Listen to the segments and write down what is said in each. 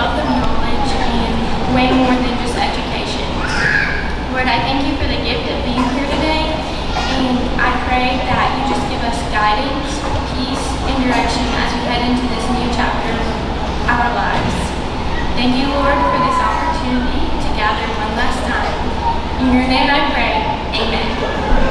wealth of knowledge and way more than just education. Lord, I thank you for the gift of being here today, and I pray that you just give us guidance, peace, and direction as we head into this new chapter of our lives. Thank you, Lord, for this opportunity to gather one last time. In your name I pray, amen.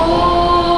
Oh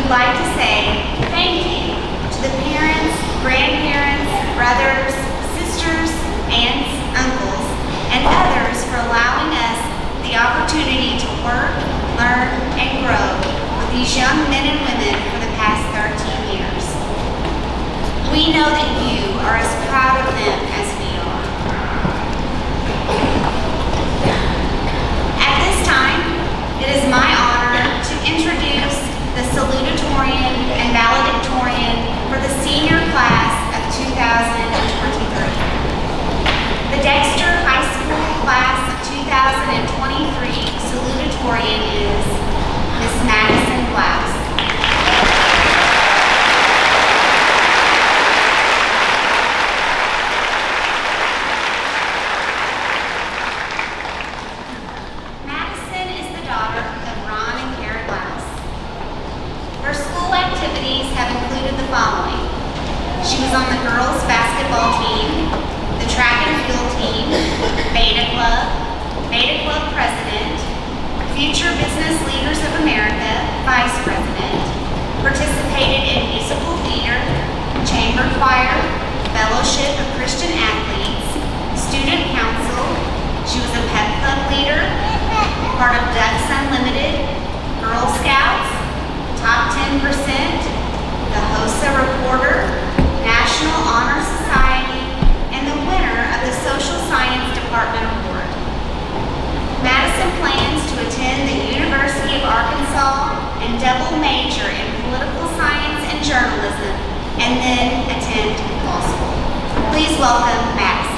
would like to say thank you to the parents, grandparents, brothers, sisters, aunts, uncles, and others for allowing us the opportunity to work, learn, and grow with these young men and women for the past 13 years. We know that you are as proud of them as we are. At this time, it is my honor to introduce the Salutatorian and Valedictorian for the senior class of 2023. The Dexter High School class of 2023 Salutatorian is Miss Madison Blouse. Madison is the daughter of Ron and Kara Blouse. Her school activities have included the following. She was on the girls' basketball team, the track and field team, Beta Club president, Future Business Leaders of America vice president, participated in musical theater, chamber choir, fellowship of Christian athletes, student council. She was a pep club leader, part of Ducks Unlimited, Girl Scouts, top 10%, the HOSA reporter, National Honor Society, and the winner of the Social Science Department Award. Madison plans to attend the University of Arkansas and double major in political science and journalism, and then attend law school. Please welcome Madison.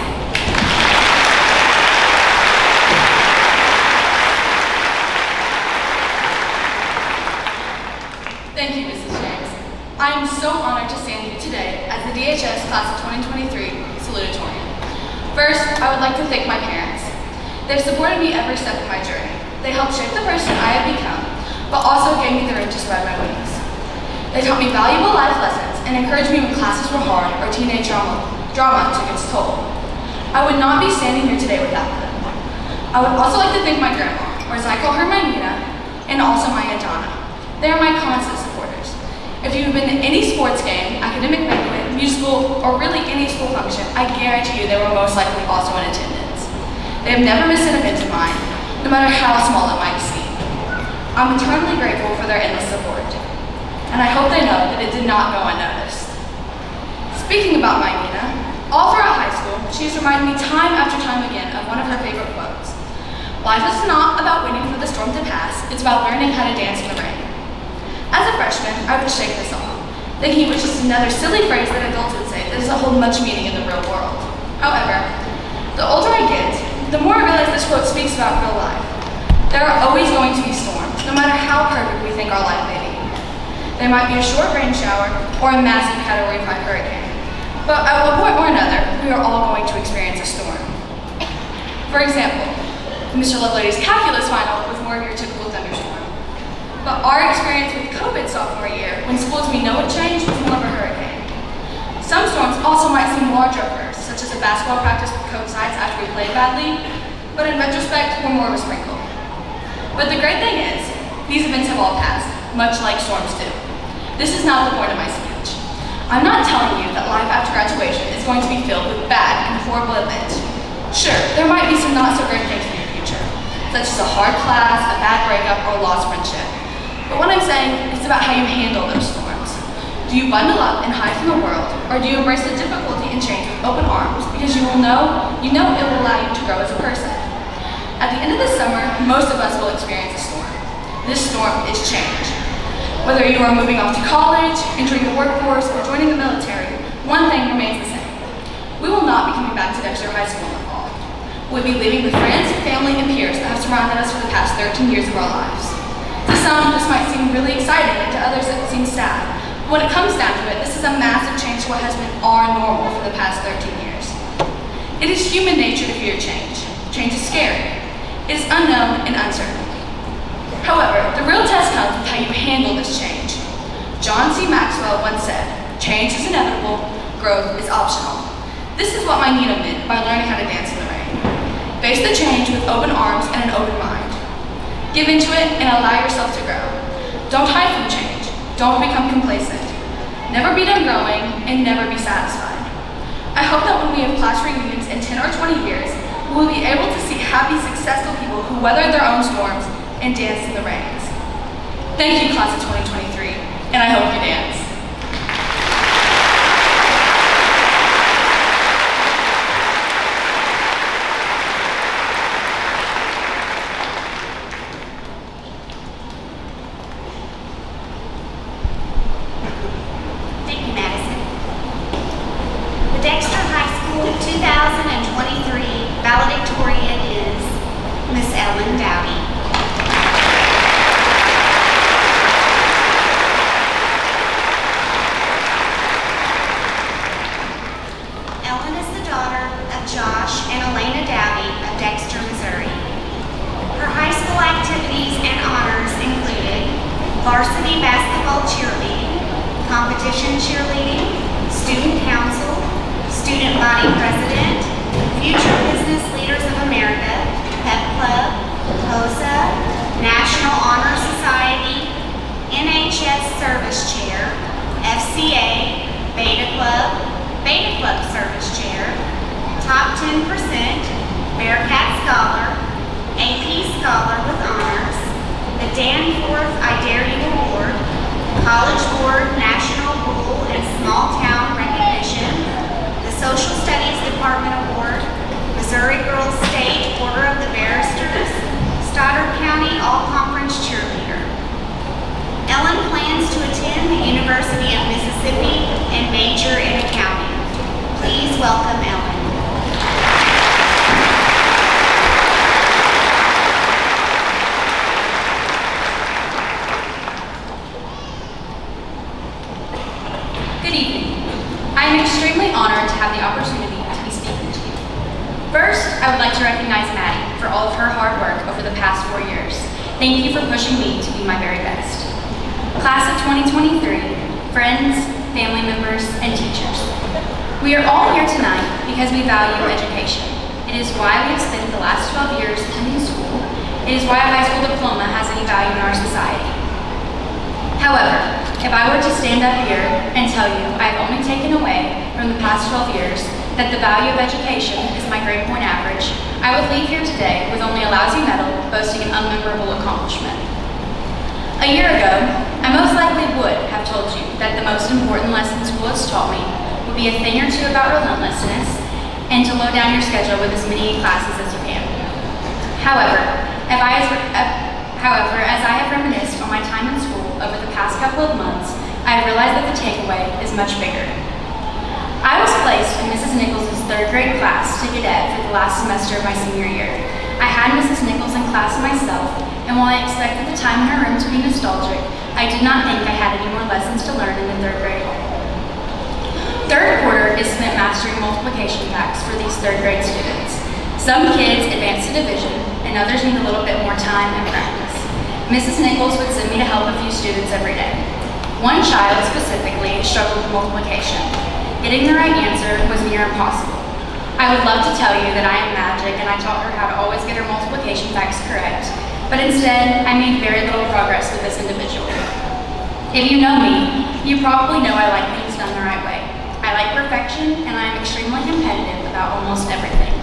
Thank you, Mrs. James. I am so honored to stand here today as the DHS Class of 2023 Salutatorian. First, I would like to thank my parents. They've supported me every step of my journey. They helped shape the person I have become, but also gave me the room to spread my wings. They taught me valuable life lessons and encouraged me when classes were hard or teenage drama took its toll. I would not be standing here today without them. I would also like to thank my grandma, or as I call her, my Nina, and also my Aunt Donna. They are my constant supporters. If you've been to any sports game, academic banquet, musical, or really any school function, I guarantee you they were most likely also in attendance. They have never missed an event of mine, no matter how small it might seem. I'm eternally grateful for their endless support, and I hope they know that it did not go unnoticed. Speaking about my Nina, all throughout high school, she has reminded me time after time again of one of her favorite quotes. Life is not about waiting for the storm to pass, it's about learning how to dance in the rain. As a freshman, I would shake this off, thinking it was just another silly phrase that adults would say that doesn't hold much meaning in the real world. However, the older I get, the more I realize this quote speaks about real life. There are always going to be storms, no matter how perfect we think our life may be. There might be a short rain shower or a massive Category 5 hurricane, but at one point or another, we are all going to experience a storm. For example, Mr. Lovelady's calculus final was more of your typical thunderstorm. But our experience with COVID sophomore year, when schools we know would change, was more of a hurricane. Some storms also might seem larger at first, such as a basketball practice with coincides after we played badly, but in retrospect, were more of a sprinkle. But the great thing is, these events have all passed, much like storms do. This is not the point of my speech. I'm not telling you that life after graduation is going to be filled with bad and horrible events. Sure, there might be some not so great things in your future, such as a hard class, a bad breakup, or a lost friendship. But what I'm saying is about how you handle those storms. Do you bundle up and hide from the world, or do you embrace the difficulty and change with open arms because you know it will allow you to grow as a person? At the end of the summer, most of us will experience a storm. This storm is change. Whether you are moving off to college, entering the workforce, or joining the military, one thing remains the same. We will not be coming back to Dexter High School in the fall. We'll be leaving the friends, family, and peers that have surrounded us for the past 13 years of our lives. To some, this might seem really exciting, and to others it seems sad. But when it comes down to it, this is a massive change to what has been our normal for the past 13 years. It is human nature to fear change. Change is scary. It is unknown and uncertain. However, the real test comes with how you handle this change. John C. Maxwell once said, "Change is inevitable, growth is optional." This is what my Nina meant by learning how to dance in the rain. Face the change with open arms and an open mind. Give into it and allow yourself to grow. Don't hide from change. don't become complacent. Never be done growing and never be satisfied. I hope that when we have class reunions in 10 or 20 years, we will be able to see happy, successful people who weathered their own storms and danced in the rains. Thank you, class of 2023, and I hope you dance. Thank you, Madison. The Dexter High School 2023 valedictorian is Miss Ellen Dowdy. Ellen is the daughter of Josh and Elena Dowdy of Dexter, Missouri. Her high school activities and honors included varsity basketball cheerleading, competition cheerleading, student council, student body president, Future Business Leaders of America, PEP Club, HOSA, National Honor Society, NHS Service Chair, FCA, Beta Club Service Chair, Top 10%, Bearcat Scholar, AP Scholar with Honors, the Danforth I Dare You Award, College Board National Rural and Small Town Recognition, the Social Studies Department Award, Missouri Girls State Order of the Barristers, Stoddard County All-Conference Cheerleader. Ellen plans to attend the University of Mississippi and major in accounting. Please welcome Ellen. Good evening. I am extremely honored to have the opportunity to be speaking to you. First, I would like to recognize Maddie for all of her hard work over the past 4 years. Thank you for pushing me to be my very best. Class of 2023, friends, family members, and teachers. We are all here tonight because we value education. It is why we have spent the last 12 years attending school. It is why a high school diploma has any value in our society. However, if I were to stand up here and tell you I have only taken away from the past 12 years that the value of education is my grade point average, I would leave here today with only a lousy medal boasting an unmemorable accomplishment. A year ago, I most likely would have told you that the most important lesson school has taught me would be a thing or two about relentlessness and to load down your schedule with as many classes as you can. However, as I have reminisced on my time in school over the past couple of months, I have realized that the takeaway is much bigger. I was placed in Mrs. Nichols' 3rd grade class to cadet for the last semester of my senior year. I had Mrs. Nichols in class myself, and while I expected the time in her room to be nostalgic, I did not think I had any more lessons to learn in the 3rd grade hall. 3rd quarter is spent mastering multiplication facts for these 3rd grade students. Some kids advance to division, and others need a little bit more time and practice. Mrs. Nichols would send me to help a few students every day. One child specifically struggled with multiplication. Getting the right answer was near impossible. I would love to tell you that I am magic and I taught her how to always get her multiplication facts correct, but instead I made very little progress with this individual. If you know me, you probably know I like things done the right way. I like perfection and I am extremely competitive about almost everything,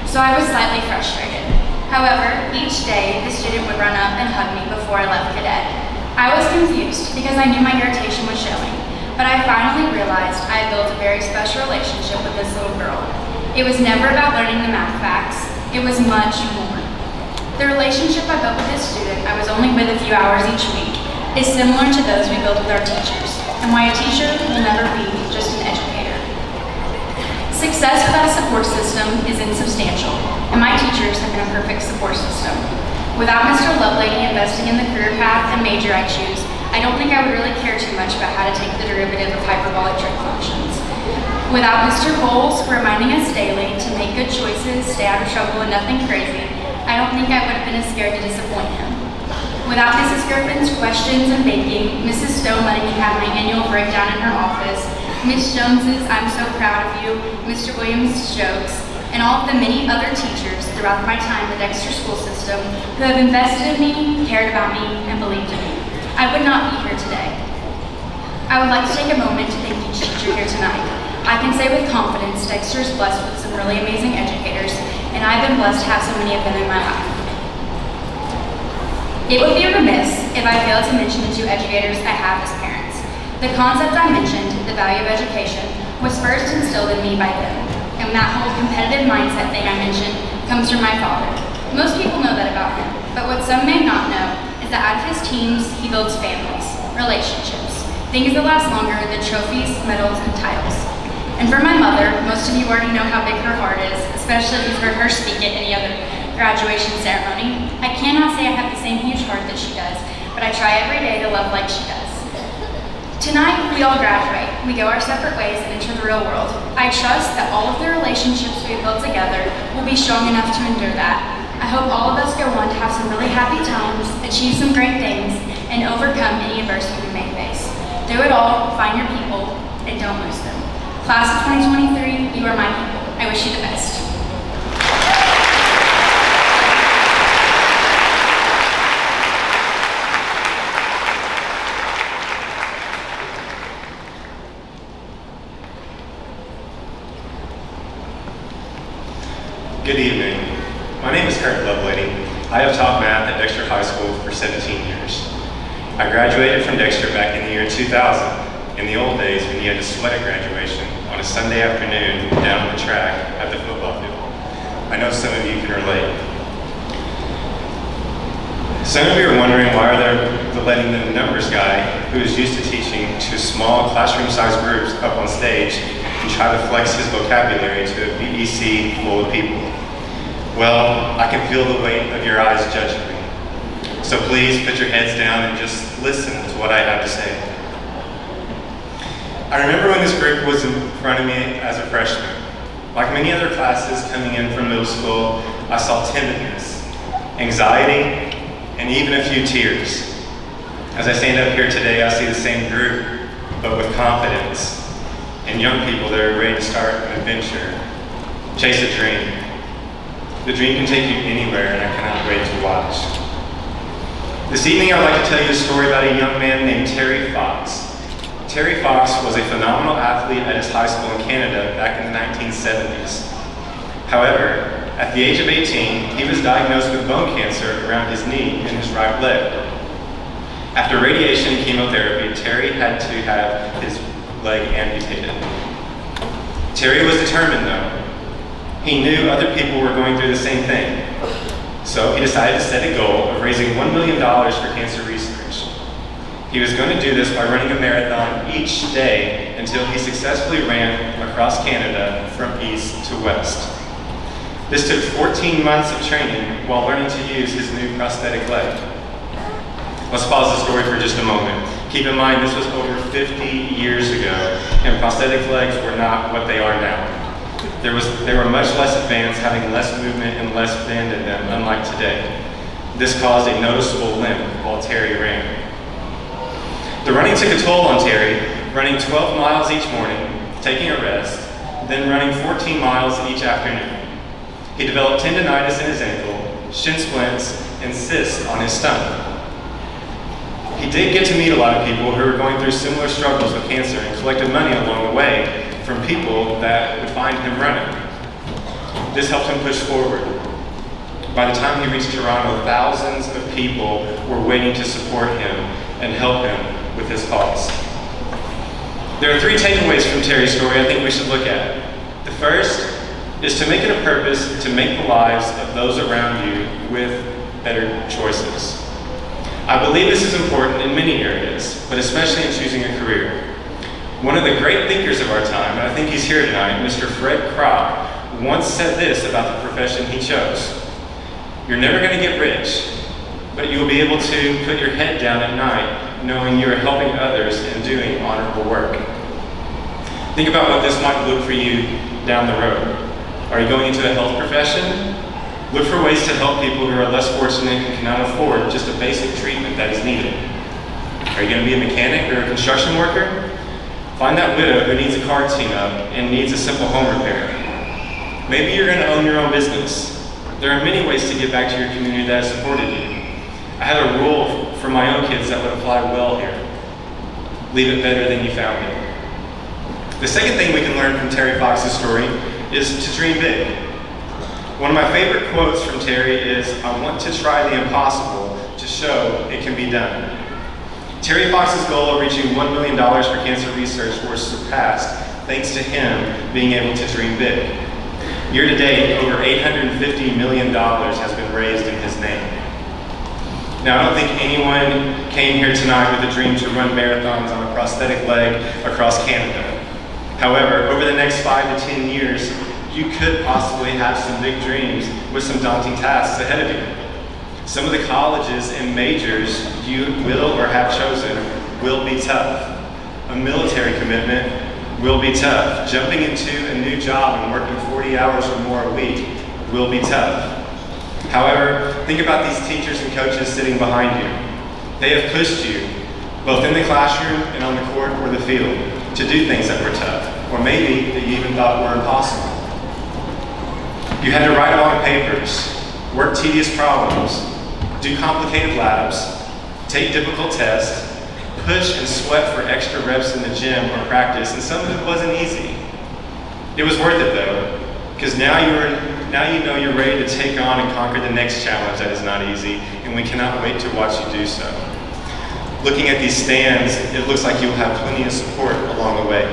so I was slightly frustrated. However, each day the student would run up and hug me before I left cadet. I was confused because I knew my irritation was showing, but I finally realized I had built a very special relationship with this little girl. It was never about learning the math facts, it was much more. The relationship I built with this student, I was only with a few hours each week, is similar to those we build with our teachers, and why a teacher will never be just an educator. Success without a support system is insubstantial, and my teachers have been a perfect support system. Without Mr. Lovelady investing in the career path and major I choose, I don't think I would really care too much about how to take the derivative of hyperbolic trig functions. Without Mr. Bowles reminding us daily to make good choices, stay out of trouble, and nothing crazy, I don't think I would have been as scared to disappoint him. Without Mrs. Griffin's questions and baking, Mrs. Stone letting me have my annual breakdown in her office, Miss Jones's "I'm so proud of you," Mr. Williams' jokes, and all of the many other teachers throughout my time in the Dexter school system who have invested in me, cared about me, and believed in me, I would not be here today. I would like to take a moment to thank each teacher here tonight. I can say with confidence, Dexter is blessed with some really amazing educators, and I've been blessed to have so many of them in my life. It would be remiss if I failed to mention the two educators I have as parents. The concept I mentioned, the value of education, was first instilled in me by them, and that whole competitive mindset thing I mentioned comes from my father. Most people know that about him, but what some may not know is that out of his teams, he builds families, relationships, things that last longer than trophies, medals, and titles. And for my mother, most of you already know how big her heart is, especially if you've heard her speak at any other graduation ceremony. I cannot say I have the same huge heart that she does, but I try every day to love like she does. Tonight, we all graduate. We go our separate ways and enter the real world. I trust that all of the relationships we've built together will be strong enough to endure that. I hope all of us go on to have some really happy times, achieve some great things, and overcome any adversity we may face. Through it all, find your people and don't lose them. Class of 2023, you are my people. I wish you the best. Good evening. My name is Kurt Lovelady. I have taught math at Dexter High School for 17 years. I graduated from Dexter back in the year 2000, in the old days when you had to sweat at graduation on a Sunday afternoon down on the track at the football field. I know some of you can relate. Some of you are wondering why they're letting the numbers guy, who is used to teaching to small classroom-sized groups, up on stage and try to flex his vocabulary to a BEC full of people. Well, I can feel the weight of your eyes judging me. So please put your heads down and just listen to what I have to say. I remember when this group was in front of me as a freshman. Like many other classes coming in from middle school, I saw timidness, anxiety, and even a few tears. As I stand up here today, I see the same group, but with confidence, and young people that are ready to start an adventure, chase a dream. The dream can take you anywhere, and I cannot wait to watch. This evening, I'd like to tell you a story about a young man named Terry Fox. Terry Fox was a phenomenal athlete at his high school in Canada back in the 1970s. However, at the age of 18, he was diagnosed with bone cancer around his knee and his right leg. After radiation and chemotherapy, Terry had to have his leg amputated. Terry was determined though. He knew other people were going through the same thing. So he decided to set a goal of raising $1 million for cancer research. He was going to do this by running a marathon each day until he successfully ran across Canada from east to west. This took 14 months of training while learning to use his new prosthetic leg. Let's pause the story for just a moment. Keep in mind this was over 50 years ago, and prosthetic legs were not what they are now. They were much less advanced, having less movement and less bend in them, unlike today. This caused a noticeable limp while Terry ran. The running took a toll on Terry, running 12 miles each morning, taking a rest, then running 14 miles each afternoon. He developed tendonitis in his ankle, shin splints, and cysts on his stomach. He did get to meet a lot of people who were going through similar struggles with cancer and collected money along the way from people that would find him running. This helped him push forward. By the time he reached Toronto, thousands of people were waiting to support him and help him with his cause. There are 3 takeaways from Terry's story I think we should look at. The first is to make it a purpose to make the lives of those around you with better choices. I believe this is important in many areas, but especially in choosing a career. One of the great thinkers of our time, and I think he's here tonight, Mr. Fred Kroc, once said this about the profession he chose. You're never going to get rich, but you will be able to put your head down at night knowing you are helping others and doing honorable work. Think about what this might look for you down the road. Are you going into a health profession? Look for ways to help people who are less fortunate and cannot afford just a basic treatment that is needed. Are you going to be a mechanic or a construction worker? Find that widow who needs a car tune-up and needs a simple home repair. Maybe you're going to own your own business. There are many ways to give back to your community that has supported you. I have a rule for my own kids that would apply well here. Leave it better than you found it. The second thing we can learn from Terry Fox's story is to dream big. One of my favorite quotes from Terry is, "I want to try the impossible to show it can be done." Terry Fox's goal of reaching $1 million for cancer research was surpassed thanks to him being able to dream big. Year to date, over $850 million has been raised in his name. Now, I don't think anyone came here tonight with a dream to run marathons on a prosthetic leg across Canada. However, over the next 5 to 10 years, you could possibly have some big dreams with some daunting tasks ahead of you. Some of the colleges and majors you will or have chosen will be tough. A military commitment will be tough. Jumping into a new job and working 40 hours or more a week will be tough. However, think about these teachers and coaches sitting behind you. They have pushed you, both in the classroom and on the court or the field, to do things that were tough, or maybe that you even thought were impossible. You had to write long papers, work tedious problems, do complicated labs, take difficult tests, push and sweat for extra reps in the gym or practice, and some of it wasn't easy. It was worth it though, because now you know you're ready to take on and conquer the next challenge that is not easy, and we cannot wait to watch you do so. Looking at these stands, it looks like you'll have plenty of support along the way.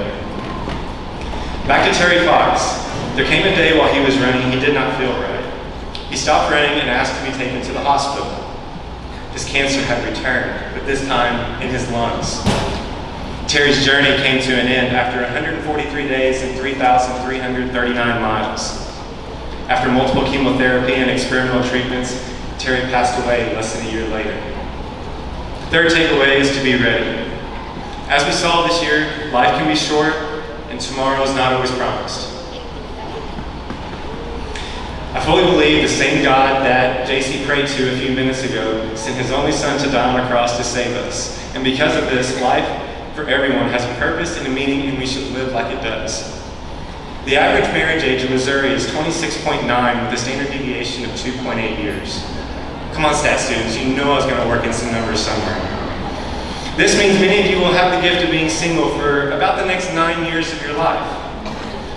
Back to Terry Fox. There came a day while he was running, he did not feel right. He stopped running and asked to be taken to the hospital. His cancer had returned, but this time in his lungs. Terry's journey came to an end after 143 days and 3,339 miles. After multiple chemotherapy and experimental treatments, Terry passed away less than a year later. Third takeaway is to be ready. As we saw this year, life can be short and tomorrow is not always promised. I fully believe the same God that JC prayed to a few minutes ago sent his only son to die on a cross to save us. And because of this, life for everyone has a purpose and a meaning, and we should live like it does. The average marriage age in Missouri is 26.9 with a standard deviation of 2.8 years. Come on, stat students, you know I was going to work in some numbers somewhere. This means many of you will have the gift of being single for about the next 9 years of your life.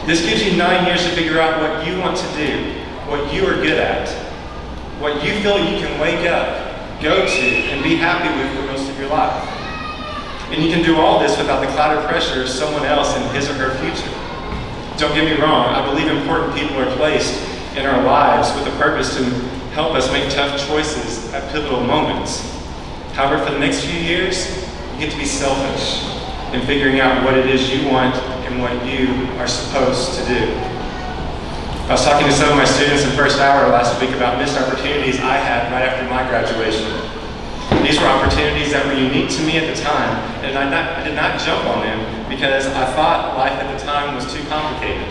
This gives you 9 years to figure out what you want to do, what you are good at, what you feel you can wake up, go to, and be happy with for most of your life. And you can do all this without the cloud of pressure of someone else in his or her future. Don't get me wrong, I believe important people are placed in our lives with a purpose to help us make tough choices at pivotal moments. However, for the next few years, you get to be selfish in figuring out what it is you want and what you are supposed to do. I was talking to some of my students in first hour last week about missed opportunities I had right after my graduation. These were opportunities that were unique to me at the time, and I did not jump on them because I thought life at the time was too complicated.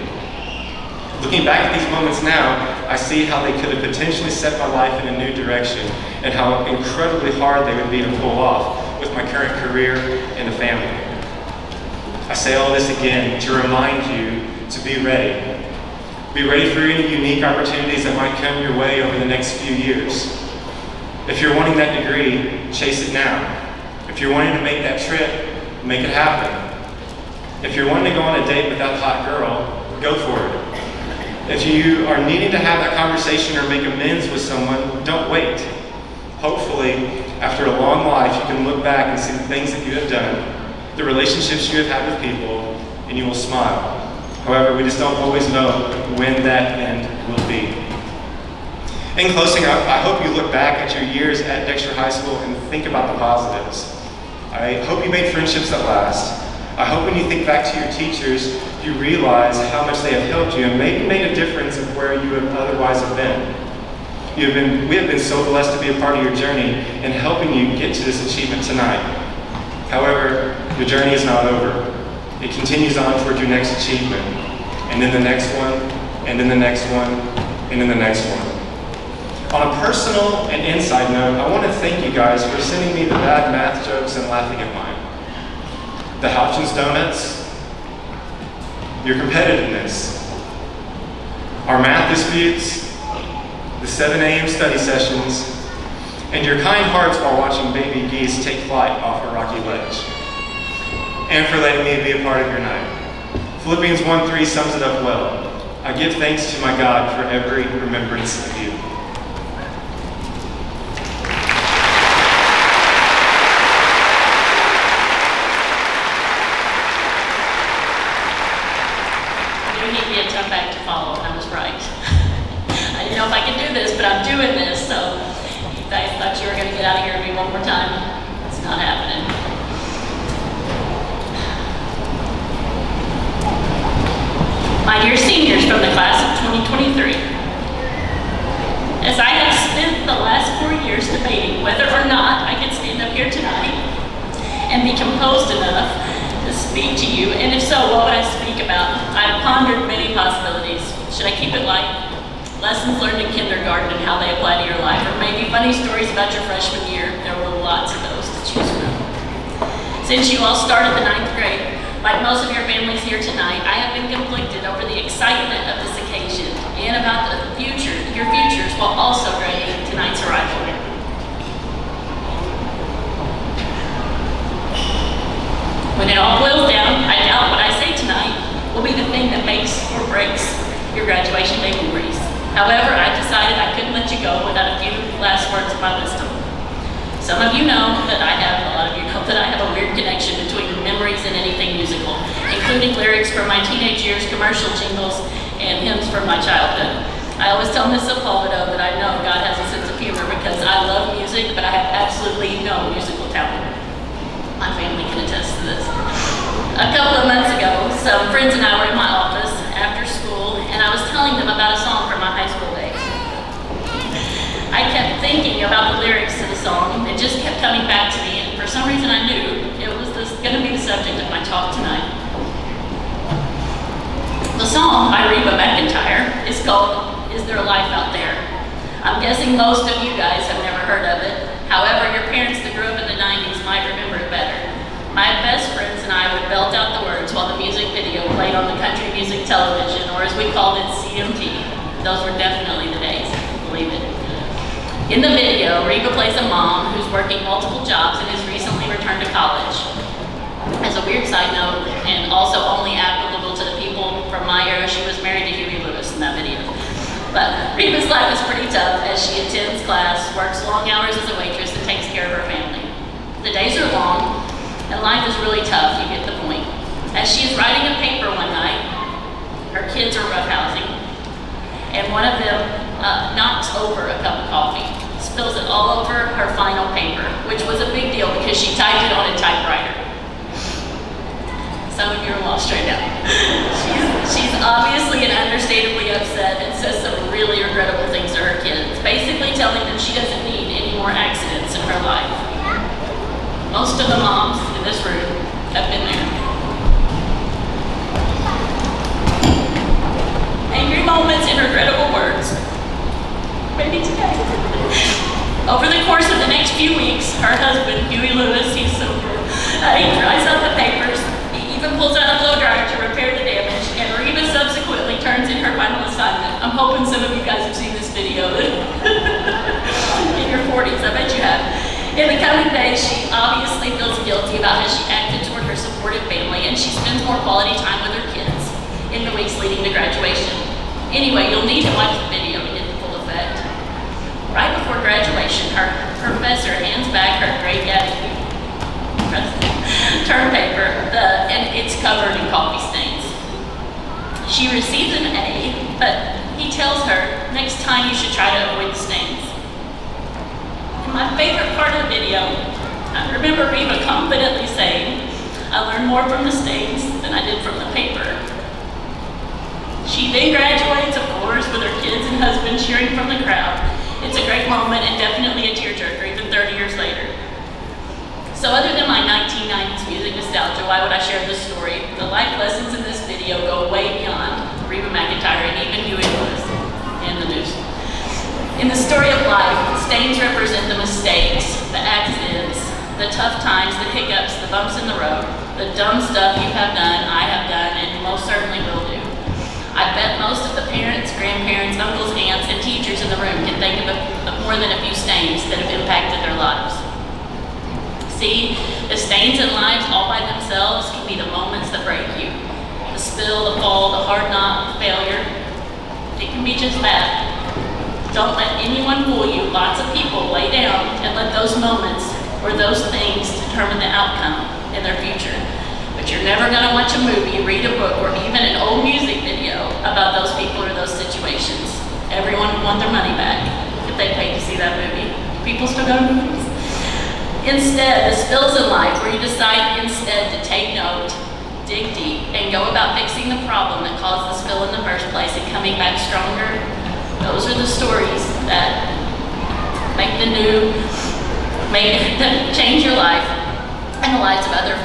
Looking back at these moments now, I see how they could have potentially set my life in a new direction and how incredibly hard they would be to pull off with my current career and a family. I say all this again to remind you to be ready. Be ready for any unique opportunities that might come your way over the next few years. If you're wanting that degree, chase it now. If you're wanting to make that trip, make it happen. If you're wanting to go on a date with that hot girl, go for it. If you are needing to have that conversation or make amends with someone, don't wait. Hopefully, after a long life, you can look back and see the things that you have done, the relationships you have had with people, and you will smile. However, we just don't always know when that end will be. In closing, I hope you look back at your years at Dexter High School and think about the positives. I hope you made friendships that last. I hope when you think back to your teachers, you realize how much they have helped you and maybe made a difference of where you would otherwise have been. We have been so blessed to be a part of your journey in helping you get to this achievement tonight. However, your journey is not over. It continues on toward your next achievement, and then the next one, and then the next one, and then the next one. On a personal and inside note, I want to thank you guys for sending me the bad math jokes and laughing at mine. The Hopkins donuts, your competitiveness, our math disputes, the 7 a.m. study sessions, and your kind hearts while watching baby geese take flight off a rocky ledge. and for letting me be a part of your night. Philippians 1:3 sums it up well. I give thanks to my God for every remembrance of you. You gave me a tough act to follow, and I was right. I didn't know if I could do this, but I'm doing this, so you guys thought you were going to get out of here with me one more time. It's not happening. My dear seniors from the class of 2023, as I have spent the last 4 years debating whether or not I could stand up here tonight and be composed enough to speak to you, and if so, what would I speak about? I've pondered many possibilities. Should I keep it light? Lessons learned in kindergarten and how they apply to your life, or maybe funny stories about your freshman year. There were lots of those to choose from. Since you all started the 9th grade, like most of your families here tonight, I have been conflicted over the excitement of this occasion and about the future, your futures, while also dreading tonight's arrival. When it all boils down, I doubt what I say tonight will be the thing that makes or breaks your graduation day memories. However, I decided I couldn't let you go without a few last words of my wisdom. Some of you know that a lot of you know that I have a weird connection between memories and anything musical, including lyrics from my teenage years, commercial jingles, and hymns from my childhood. I always tell Miss Apollo that I know God has a sense of humor because I love music, but I have absolutely no musical talent. My family can attest to this. A couple of months ago, some friends and I were in my office after school, and I was telling them about a song from my high school days. I kept thinking about the lyrics to the song. It just kept coming back to me, and for some reason I knew it was going to be the subject of my talk tonight. The song by Reba McEntire is called Is There a Life Out There? I'm guessing most of you guys have never heard of it. However, your parents that grew up in the 90s might remember it better. My best friends and I would belt out the words while the music video played on the country music television, or as we called it, CMT. Those were definitely the days, believe it. In the video, Reba plays a mom who's working multiple jobs and has recently returned to college. As a weird side note, and also only applicable to the people from my era, she was married to Huey Lewis in that video. But Reba's life is pretty tough as she attends class, works long hours as a waitress, and takes care of her family. The days are long, and life is really tough, you get the point. As she is writing a paper one night, her kids are roughhousing, and one of them knocks over a cup of coffee, spills it all over her final paper, which was a big deal because she typed it on a typewriter. Some of you are lost right now. She's obviously and understandably upset and says some really regrettable things to her kids, basically telling them she doesn't need any more accidents in her life. Most of the moms in this room have been there. Angry moments and regrettable words. Maybe today. Over the course of the next few weeks, her husband, Huey Lewis, he's so cool, he dries out the papers. Even pulls out a blow dryer to repair the damage, and Reba subsequently turns in her final assignment. I'm hoping some of you guys have seen this video in your 40s, I bet you have. In the coming days, she obviously feels guilty about how she acted toward her supportive family, and she spends more quality time with her kids in the weeks leading to graduation. Anyway, you'll need to watch the video to get the full effect. Right before graduation, her professor hands back her great daddy term paper, and it's covered in coffee stains. She receives an A, but he tells her, next time you should try to avoid the stains. In my favorite part of the video, I remember Reba confidently saying, I learned more from the stains than I did from the paper. She then graduates, of course, with her kids and husband cheering from the crowd. It's a great moment and definitely a tearjerker, even 30 years later. So other than my 1990s music nostalgia, why would I share this story? The life lessons in this video go way beyond Reba McEntire and even Huey Lewis and the news. In the story of life, stains represent the mistakes, the accidents, the tough times, the hiccups, the bumps in the road, the dumb stuff you have done, I have done, and most certainly will do. I bet most of the parents, grandparents, uncles, aunts, and teachers in the room can think of more than a few stains that have impacted their lives. See, the stains in lives all by themselves themselves can be the moments that break you. The spill, the fall, the hard knock, failure. It can be just that. Don't let anyone fool you. Lots of people lay down and let those moments or those things determine the outcome in their future. But you're never gonna watch a movie, read a book, or even an old music video about those people or those situations. Everyone would want their money back if they paid to see that movie. People still go to movies. Instead, the spills in life where you decide instead to take note, dig deep, and go about fixing the problem that caused the spill in the first place and coming back stronger, those are the stories that that change your life and the lives of others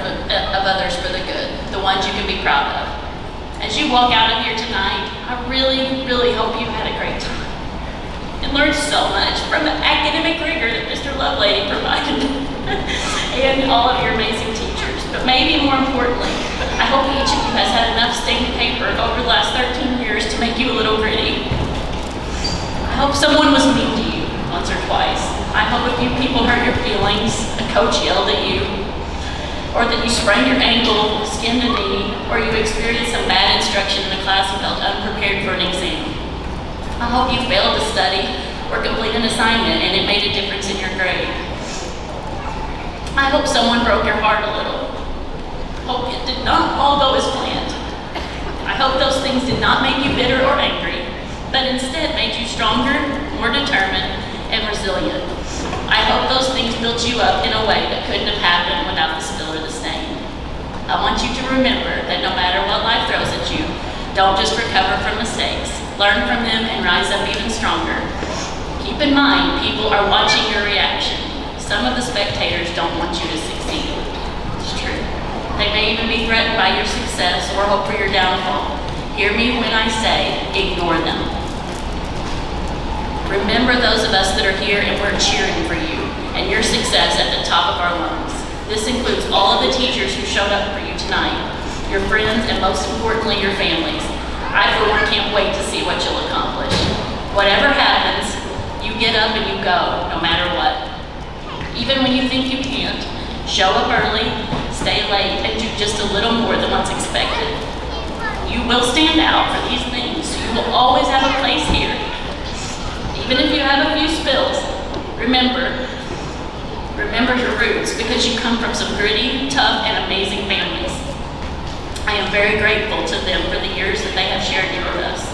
for the good, the ones you can be proud of. As you walk out of here tonight, I really, really hope you had a great time and learned so much from the academic rigor that Mr. Lovelady provided and all of your amazing teachers. But maybe more importantly, I hope each of you has had enough stained paper over the last 13 years to make you a little gritty. I hope someone was mean to you once or twice. I hope a few people hurt your feelings, a coach yelled at you, or that you sprained your ankle, skinned a knee, or you experienced some bad instruction in a class and felt unprepared for an exam. I hope you failed to study or complete an assignment and it made a difference in your grade. I hope someone broke your heart a little. Hope it did not all go as planned. I hope those things did not make you bitter or angry, but instead made you stronger, more determined, and resilient. I hope those things built you up in a way that couldn't have happened without the spill or the stain. I want you to remember that no matter what life throws at you, don't just recover from mistakes. Learn from them and rise up even stronger. Keep in mind, people are watching your reaction. Some of the spectators don't want you to succeed. It's true. They may even be threatened by your success or hope for your downfall. Hear me when I say, ignore them. Remember those of us that are here and we're cheering for you and your success at the top of our lungs. This includes all of the teachers who showed up for you tonight, your friends, and most importantly, your families. I, for one, can't wait to see what you'll accomplish. Whatever happens, you get up and you go, no matter what. Even when you think you can't, show up early, stay late, and do just a little more than what's expected. You will stand out for these things. You will always have a place here. Even if you have a few spills, remember your roots because you come from some gritty, tough, and amazing families. I am very grateful to them for the years that they have shared here with us.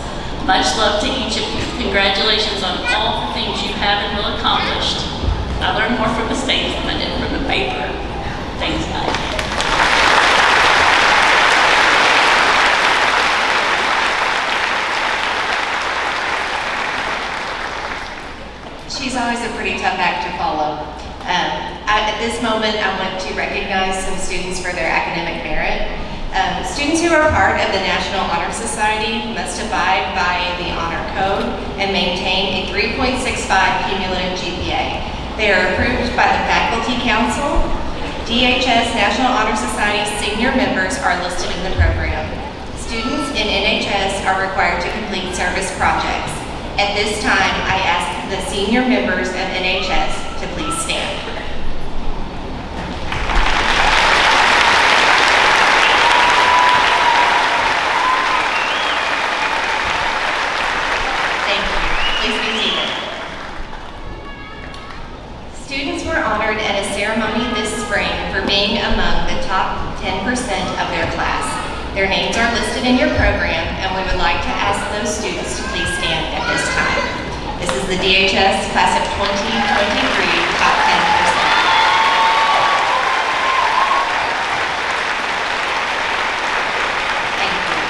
Much love to each of you. Congratulations on all the things you have and will accomplish. I learned more from mistakes than I did from the paper. Thanks, guys. She's always a pretty tough act to follow. At this moment, I want to recognize some students for their academic merit. Students who are part of the National Honor Society must abide by the Honor Code and maintain a 3.65 cumulative GPA. They are approved by the Faculty Council. DHS National Honor Society senior members are listed in the program. Students in NHS are required to complete service projects. At this time, I ask the senior members of NHS to please stand. Thank you. Please be seated. Students were honored at a ceremony this spring for being among the top 10% of their class. Their names are listed in your program, and we would like to ask those students to please stand at this time. This is the DHS Class of 2023 Top 10%. Thank you.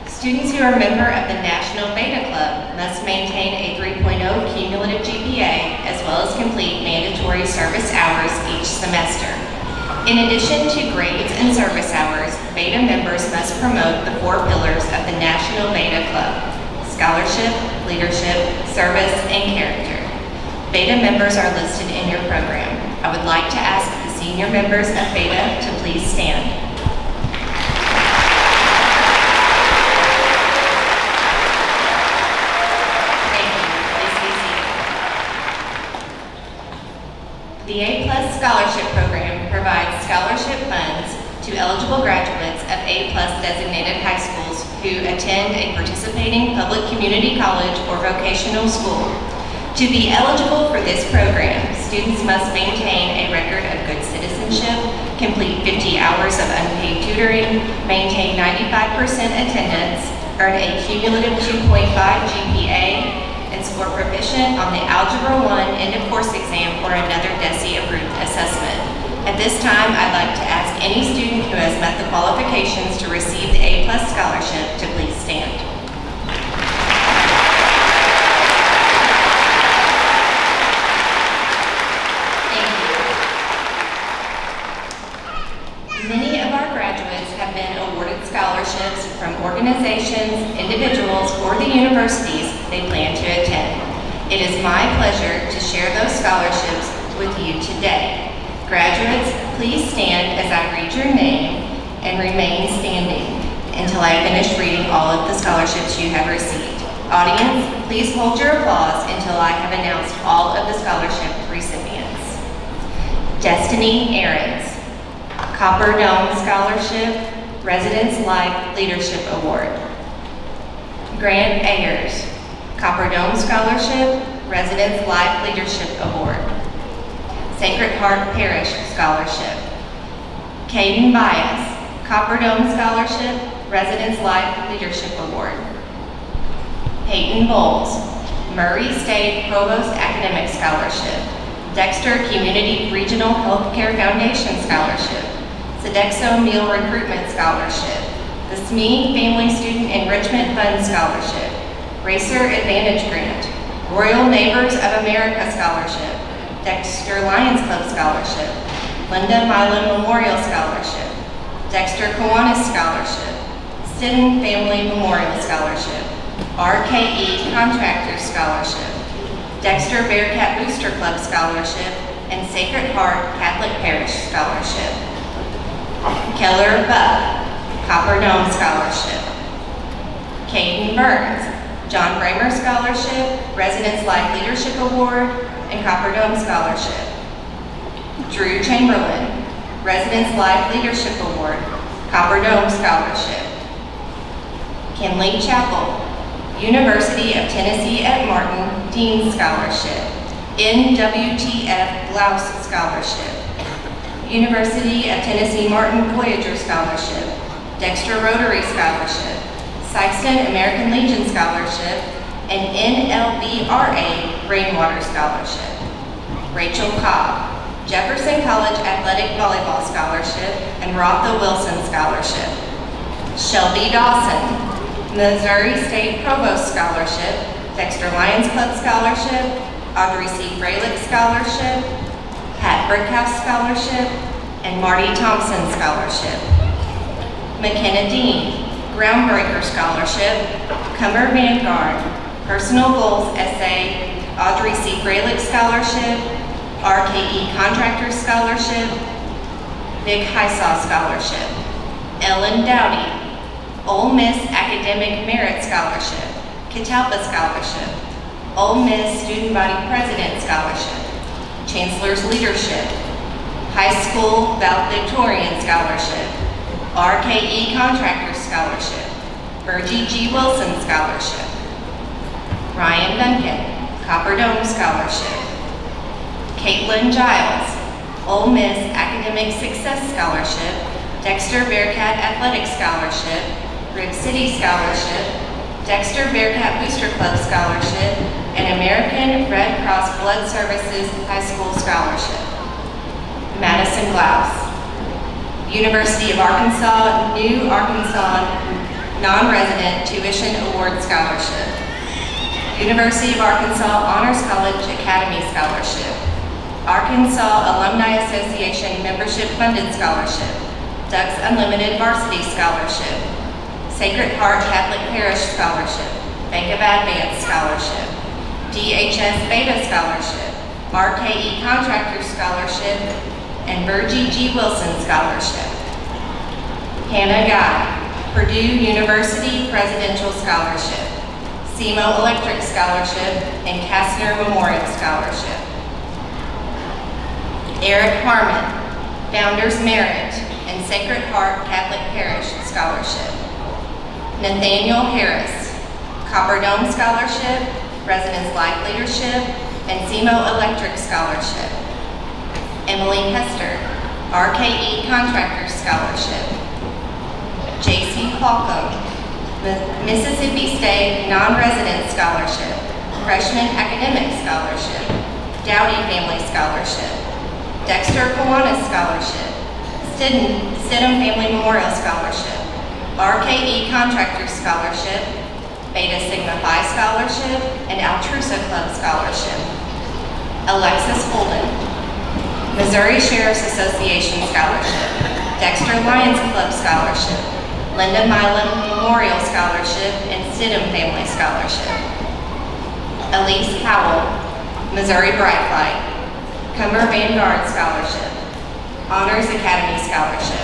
Students who are a member of the National Beta Club must maintain a 3.0 cumulative GPA, as well as complete mandatory service hours each semester. In addition to grades and service hours, Beta members must promote the 4 pillars of the National Beta Club: scholarship, leadership, service, and character. Beta members are listed in your program. I would like to ask the senior members of Beta to please stand. Thank you. Please be seated. The A+ Scholarship Program provides scholarship funds to eligible graduates of A+ designated high schools who attend a participating public community college or vocational school. To be eligible for this program, students must maintain a record of good citizenship, complete 50 hours of unpaid tutoring, maintain 95% attendance, earn a cumulative 2.5 GPA, and score proficient on the Algebra 1 end-of-course exam or another DESE-approved assessment. At this time, I'd like to ask any student who has met the qualifications to receive the A+ scholarship to please stand. Thank you. Many of our graduates have been awarded scholarships from organizations, individuals, or the universities they plan to attend. It is my pleasure to share those scholarships with you today. Graduates, please stand as I read your name and remain standing until I finish reading all of the scholarships you have received. Audience, please hold your applause until I have announced all of the scholarship recipients. Destiny Ahrens, Copper Dome Scholarship, Residence Life Leadership Award. Grant Ayers, Copper Dome Scholarship, Residence Life Leadership Award. Sacred Heart Parish Scholarship. Caden Bias, Copper Dome Scholarship, Residence Life Leadership Award. Peyton Bowles, Murray State Provost Academic Scholarship. Dexter Community Regional Healthcare Foundation Scholarship. Sodexo Meal Recruitment Scholarship. The SME Family Student Enrichment Fund Scholarship. Racer Advantage Grant. Royal Neighbors of America Scholarship. Dexter Lions Club Scholarship, Linda Milan Memorial Scholarship, Dexter Kiwanis Scholarship, Stin Family Memorial Scholarship, RKE Contractors Scholarship, Dexter Bearcat Booster Club Scholarship, and Sacred Heart Catholic Parish Scholarship. Keller Buck, Copper Dome Scholarship. Caden Burns, John Bramer Scholarship, Residence Life Leadership Award, and Copper Dome Scholarship. Drew Chamberlain, Residence Life Leadership Award, Copper Dome Scholarship. Kinley Chapel, University of Tennessee at Martin, Dean Scholarship. NWTF Blouse Scholarship. University of Tennessee Martin Voyager Scholarship. Dexter Rotary Scholarship. Sykeston American Legion Scholarship, and NLBRA Rainwater Scholarship. Rachel Cobb, Jefferson College Athletic Volleyball Scholarship and Rotha Wilson Scholarship. Shelby Dawson, Missouri State Provost Scholarship, Dexter Lions Club Scholarship, Audrey C. Freilich Scholarship, Pat Brickhouse Scholarship, and Marty Thompson Scholarship. McKenna Dean, Groundbreaker Scholarship, Cumber Vanguard, Personal Goals Essay, Audrey C. Freilich Scholarship, RKE Contractor Scholarship, Vic Hysaw Scholarship. Ellen Dowdy, Ole Miss Academic Merit Scholarship, Catalpa Scholarship, Ole Miss Student Body President Scholarship, Chancellor's Leadership, High School Valedictorian Scholarship, RKE Contractor Scholarship, Virgie G. Wilson Scholarship. Ryan Duncan, Copper Dome Scholarship. Caitlin Giles, Ole Miss Academic Success Scholarship, Dexter Bearcat Athletic Scholarship, Rib City Scholarship, Dexter Bearcat Booster Club Scholarship, and American Red Cross Blood Services High School Scholarship. Madison Glaus, University of Arkansas, New Arkansas Non-Resident Tuition Award Scholarship. University of Arkansas Honors College Academy Scholarship. Arkansas Alumni Association Membership Funded Scholarship. Ducks Unlimited Varsity Scholarship. Sacred Heart Catholic Parish Scholarship. Bank of Advance Scholarship. DHS Beta Scholarship. RKE Contractor Scholarship. And Virgie G. Wilson Scholarship. Hannah Guy, Purdue University Presidential Scholarship, SEMO Electric Scholarship, and Kastner Memorial Scholarship. Eric Harmon, Founders Merit and Sacred Heart Catholic Parish Scholarship. Nathaniel Harris, Copper Dome Scholarship, Residence Life Leadership, and SEMO Electric Scholarship. Emily Hester, RKE Contractors Scholarship. J.C. Holcomb, Mississippi State Non-Resident Scholarship, Freshman Academic Scholarship, Dowdy Family Scholarship, Dexter Kiwanis Scholarship, Stidham Family Memorial Scholarship, RKE Contractors Scholarship, Beta Sigma Phi Scholarship, and Altrusa Club Scholarship. Alexis Holden, Missouri Sheriff's Association Scholarship, Dexter Lions Club Scholarship, Linda Milam Memorial Scholarship, and Stidham Family Scholarship. Elise Howell, Missouri Bright Light, Cumber Vanguard Scholarship, Honors Academy Scholarship,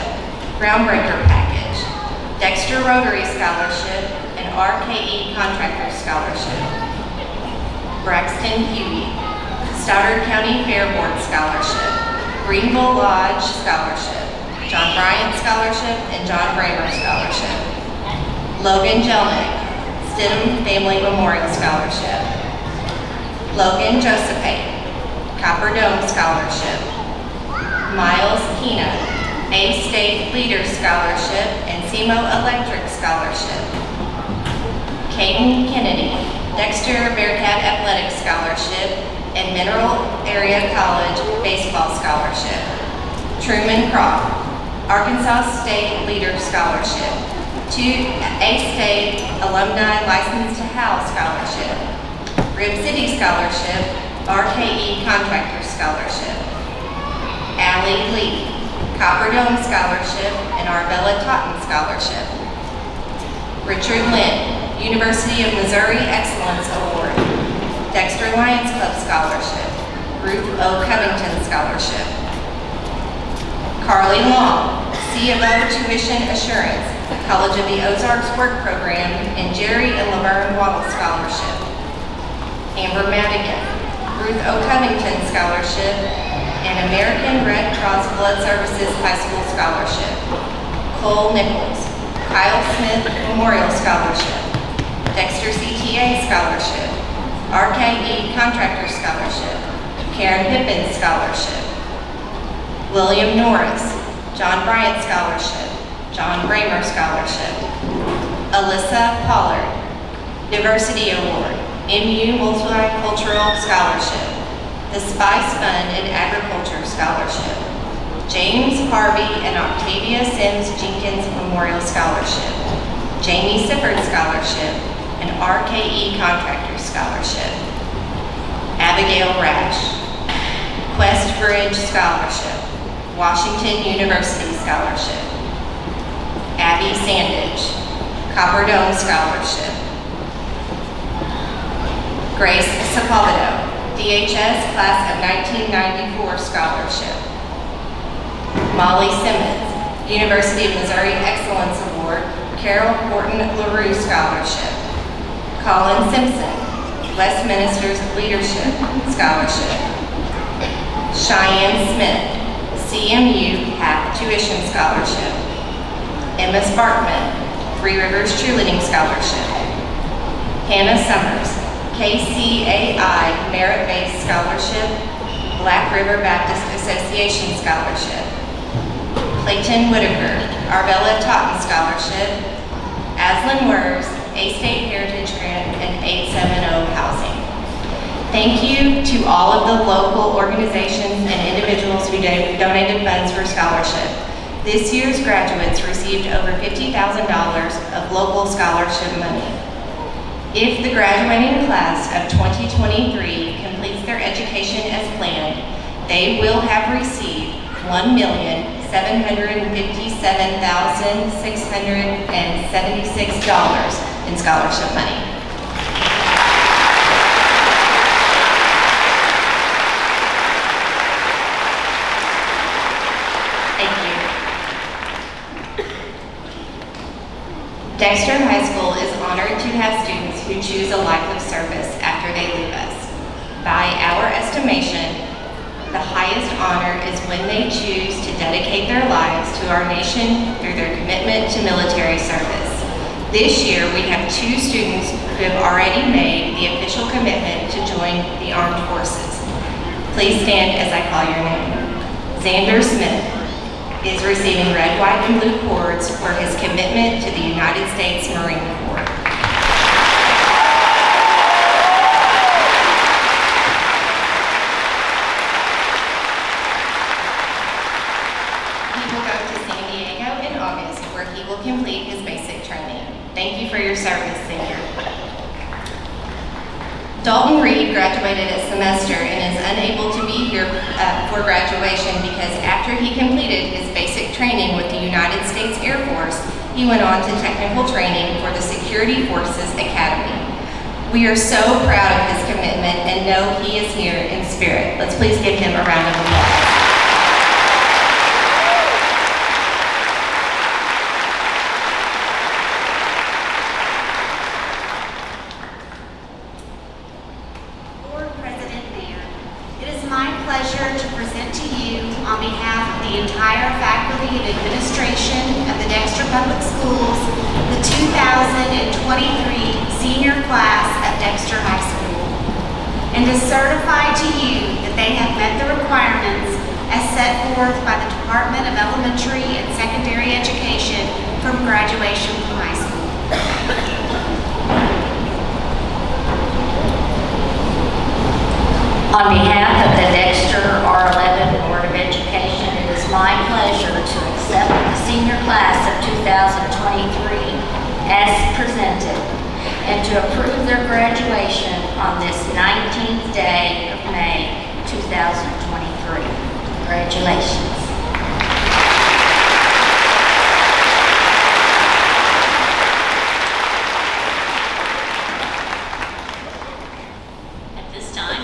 Groundbreaker Package, Dexter Rotary Scholarship, and RKE Contractors Scholarship. Braxton Huey, Stoddard County Fair Board Scholarship, Greenville Lodge Scholarship, John Bryant Scholarship, and John Bramer Scholarship. Logan Jelnick, Stidham Family Memorial Scholarship. Logan Josephate, Copper Dome Scholarship. Miles Kina, A-State Leader Scholarship and SEMO Electric Scholarship. Caden Kennedy, Dexter Bearcat Athletic Scholarship and Mineral Area College Baseball Scholarship. Truman Croft, Arkansas State Leader Scholarship. A-State Alumni License to House Scholarship. Rib City Scholarship, RKE Contractor Scholarship. Allie Lee, Copper Dome Scholarship and Arbella Totten Scholarship. Richard Lynn, University of Missouri Excellence Award, Dexter Lions Club Scholarship, Ruth O. Covington Scholarship. Carly Long, C of O Tuition Assurance, College of the Ozarks Work Program, and Jerry and Laverne Waddle Scholarship. Amber Madigan, Ruth O. Covington Scholarship, and American Red Cross Blood Services High School Scholarship. Cole Nichols, Kyle Smith Memorial Scholarship, Dexter CTA Scholarship, RKE Contractor Scholarship, Karen Pippin Scholarship. William Norris, John Bryant Scholarship, John Bramer Scholarship. Alyssa Pollard, Diversity Award, MU Multicultural Scholarship, the Spice Fund and Agriculture Scholarship, James Harvey and Octavia Sims Jenkins Memorial Scholarship, Jamie Sifford Scholarship, and RKE Contractor Scholarship. Abigail Rash, Quest Bridge Scholarship, Washington University Scholarship. Abby Sandage, Copper Dome Scholarship. Grace Sepulveda, DHS Class of 1994 Scholarship. Molly Simmons, University of Missouri Excellence Award, Carol Horton LaRue Scholarship. Colin Simpson, Westminster's Leadership Scholarship. Cheyenne Smith, CMU Half Tuition Scholarship. Emma Sparkman, Three Rivers Cheerleading Scholarship. Hannah Summers, KCAI Merit-Based Scholarship, Black River Baptist Association Scholarship. Clayton Whitaker, Arbella Totten Scholarship. Aslan Wers, A-State Heritage Grant, and 870 Housing. Thank you to all of the local organizations and individuals who donated funds for scholarship. This year's graduates received over $50,000 of local scholarship money. If the graduating class of 2023 completes their education as planned, they will have received $1,757,676 in scholarship money. Thank you. Dexter High School is honored to have students who choose a life of service after they leave us. By our estimation, the highest honor is when they choose to dedicate their lives to our nation through their commitment to military service. This year, we have 2 students who have already made the official commitment to join the armed forces. Please stand as I call your name. Xander Smith is receiving red, white, and blue cords for his commitment to the United States Marine Corps. He will go to San Diego in August, where he will complete his basic training. Thank you for your service, Xander. Dalton Reed graduated at semester and is unable to be here for graduation because after he completed his basic training with the United States Air Force, he went on to technical training for the Security Forces Academy. We are so proud of his commitment and know he is here in spirit. Let's please give him a round of applause. Pleasure to present to you on behalf of the entire faculty and administration of the Dexter Public Schools, the 2023 senior class of Dexter High School, and to certify to you that they have met the requirements as set forth by the Department of Elementary and Secondary Education from graduation from high school. On behalf of the Dexter R11 Board of Education, it is my pleasure to accept the senior class of 2023 as presented and to approve their graduation on this 19th day of May 2023. Congratulations.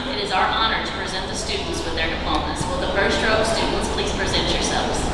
It is our honor to present the students with their diplomas. Will the first row of students please present yourselves?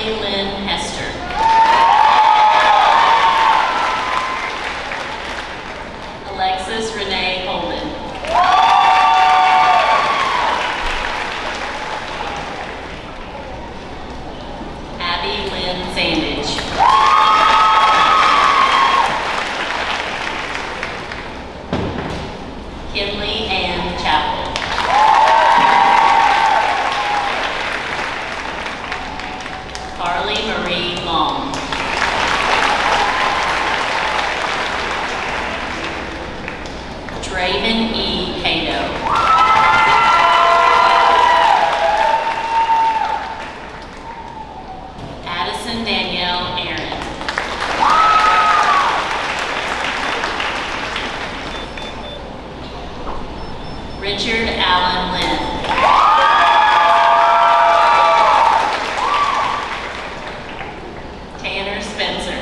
Emily Lynn Hester. Alexis Renee Holden. Abby Lynn Sandage. Kinley Ann Chapel. Carly Marie Long. Draven E. Cato. Addison Danielle Aaron. Richard Allen Lynn. Tanner Spencer.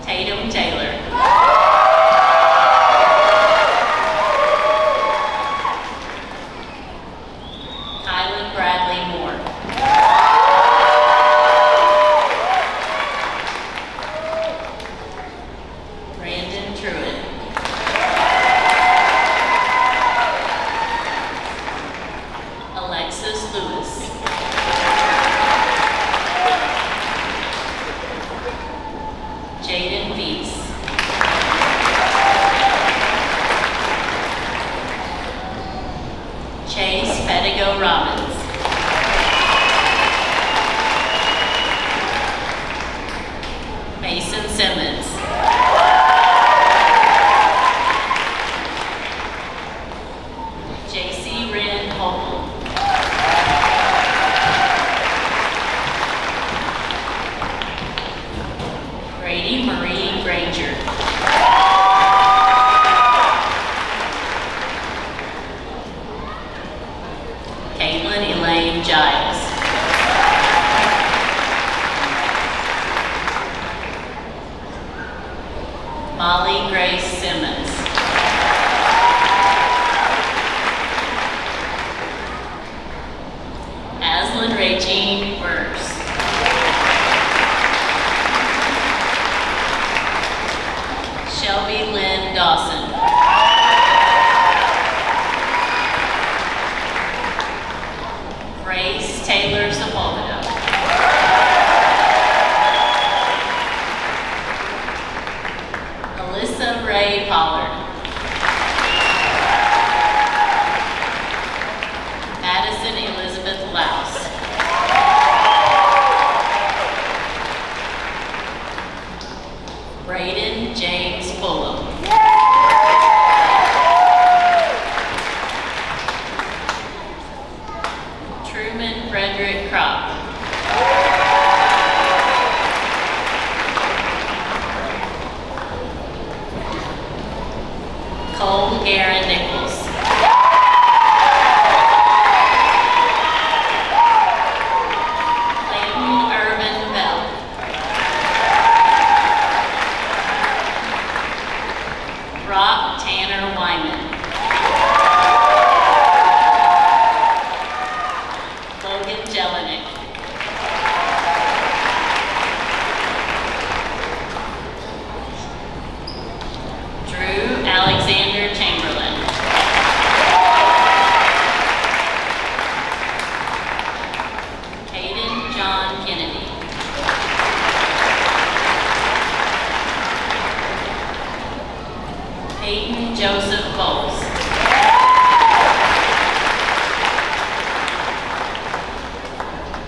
Tatum Taylor. Kylan Bradley Moore. Brandon Truitt. Alexis Lewis. Jaden Feast. Chase Pedigo Robbins. Mason Simmons. JC Wren Holcomb. Brady Marie Granger. Caitlin Elaine Giles. Molly Grace Simmons. Aslan Regine Burrs. Shelby Lynn Dawson. Grace Taylor Sepulveda. Alyssa Ray Pollard. Madison Elizabeth Louse. Braden James Fulham. Truman Frederick Kropp. Cole Garen Nichols. Clayton Irvin Bell. Brock Tanner Wyman. Logan Jelinek. Drew Alexander Chamberlain. Hayden John Kennedy. Peyton Joseph Bowles.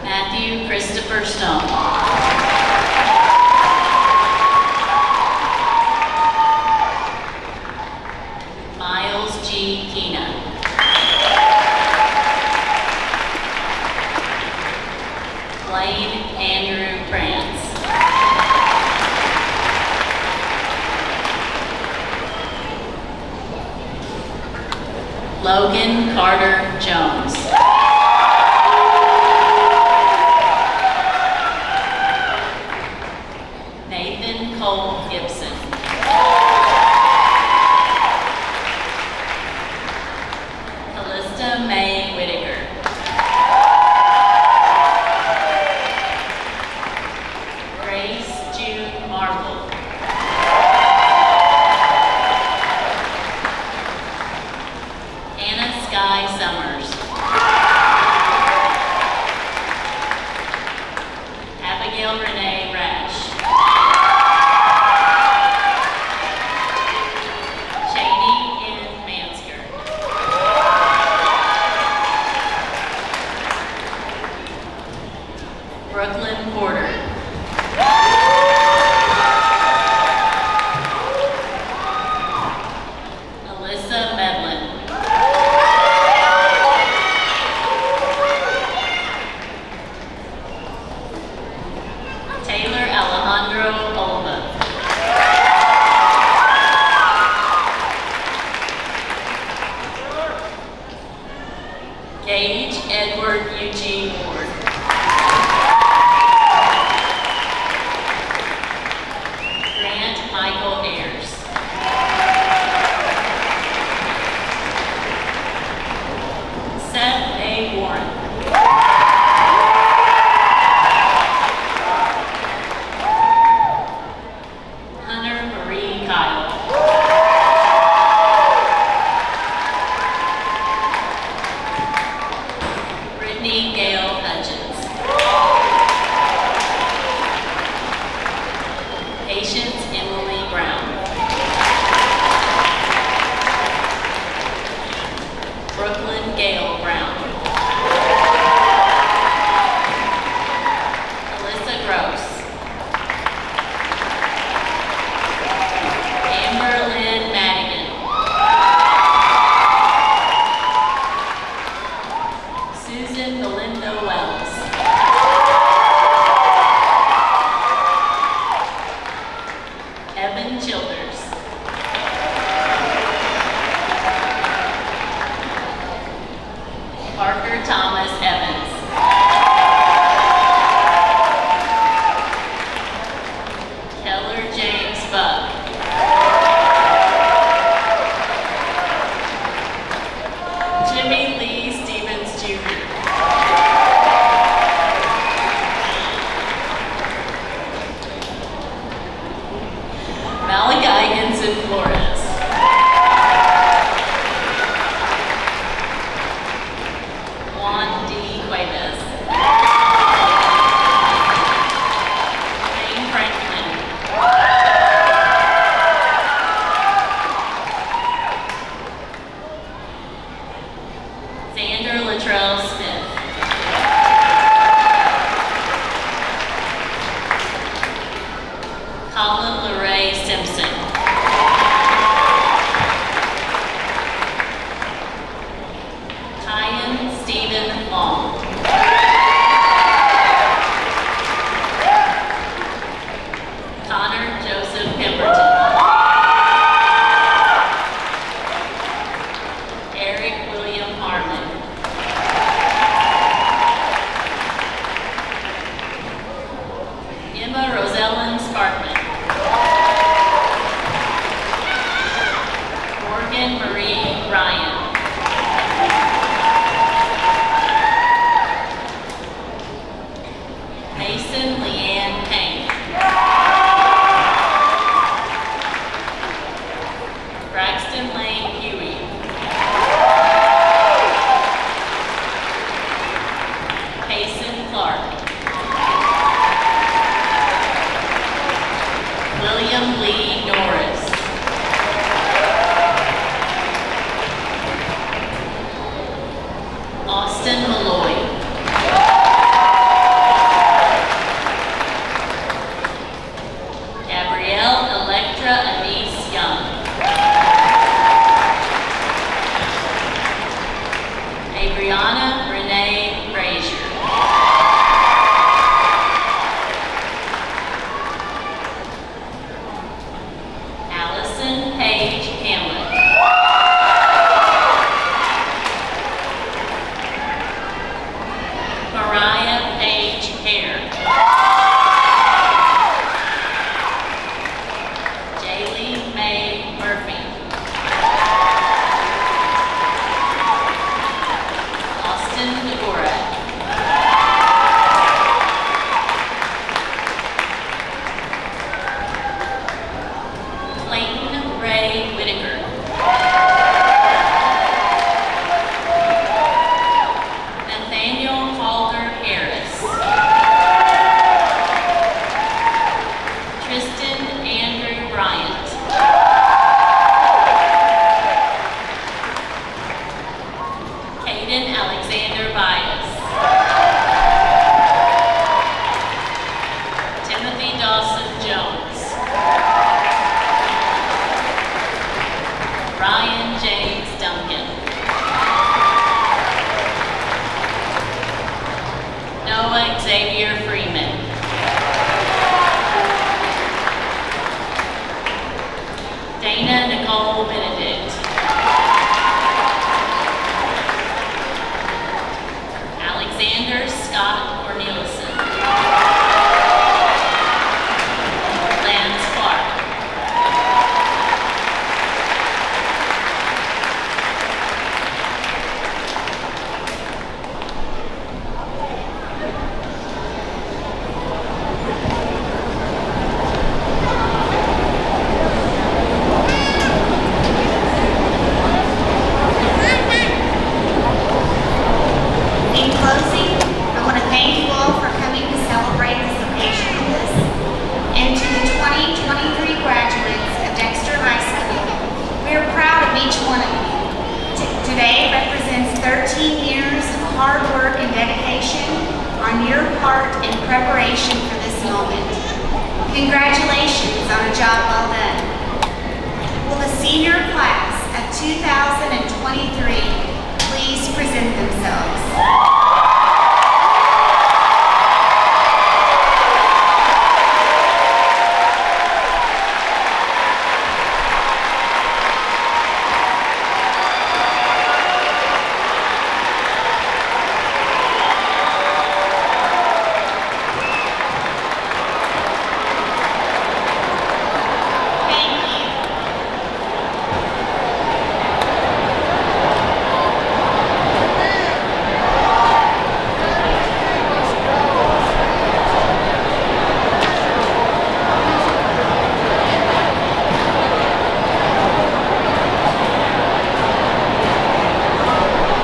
Matthew Christopher Stone. Miles G. Keena. Blaine Andrew Prance. Logan Carter Jones. Nathan Cole Gibson. Callista Alyssa May Whitaker. Grace June Marble. Anna Sky Summers. Abigail Renee Rash. Shani N. Mansker. Brooklyn Porter. Alyssa Medlin. Taylor Alejandro Olva. Gage Edward Eugene Ward. Grant Michael Ayers. Seth A. Warren. Hunter Marie Kyle. Brittany Gail Hutchins. Patience Emily Brown. Brooklyn Gail Brown. Alyssa Gross. Amber Lynn Madigan. Susan Belinda Wells. Evan Childers. Parker Thomas Evans. Keller James Buck. Jimmy Lee Stevens Jr. Malachi Ensign Flores. Juan D. Cuevas. Wayne Franklin. Xander Latrell Smith. Colin LeRae Simpson. Kyan Stephen Long. Connor Joseph Pemberton. Eric William Harmon. Emma Rosellen Sparkman. Morgan Marie Ryan. Mason Leanne Payne. Braxton Lane Huey. Payson Clark. William Lee Norris. Austin Malloy. Gabrielle Electra Anise Young. Adriana Renee Frazier. Allison Paige Hamlet. Mariah Paige Hare. Jaylee May Murphy. Hayden Alexander Bias. Timothy Dawson Jones. Ryan James Duncan. Noah Xavier Freeman. Dana Nicole Benedict. Alexander Scott Cornelison. Lance Clark. In closing, I want to thank you all for coming to celebrate this occasion with us. And to the 2023 graduates of Dexter High School, we are proud of each one of you. Today represents 13 years of hard work and dedication on your part in preparation for this moment. Congratulations on a job well done. Will the senior class of 2023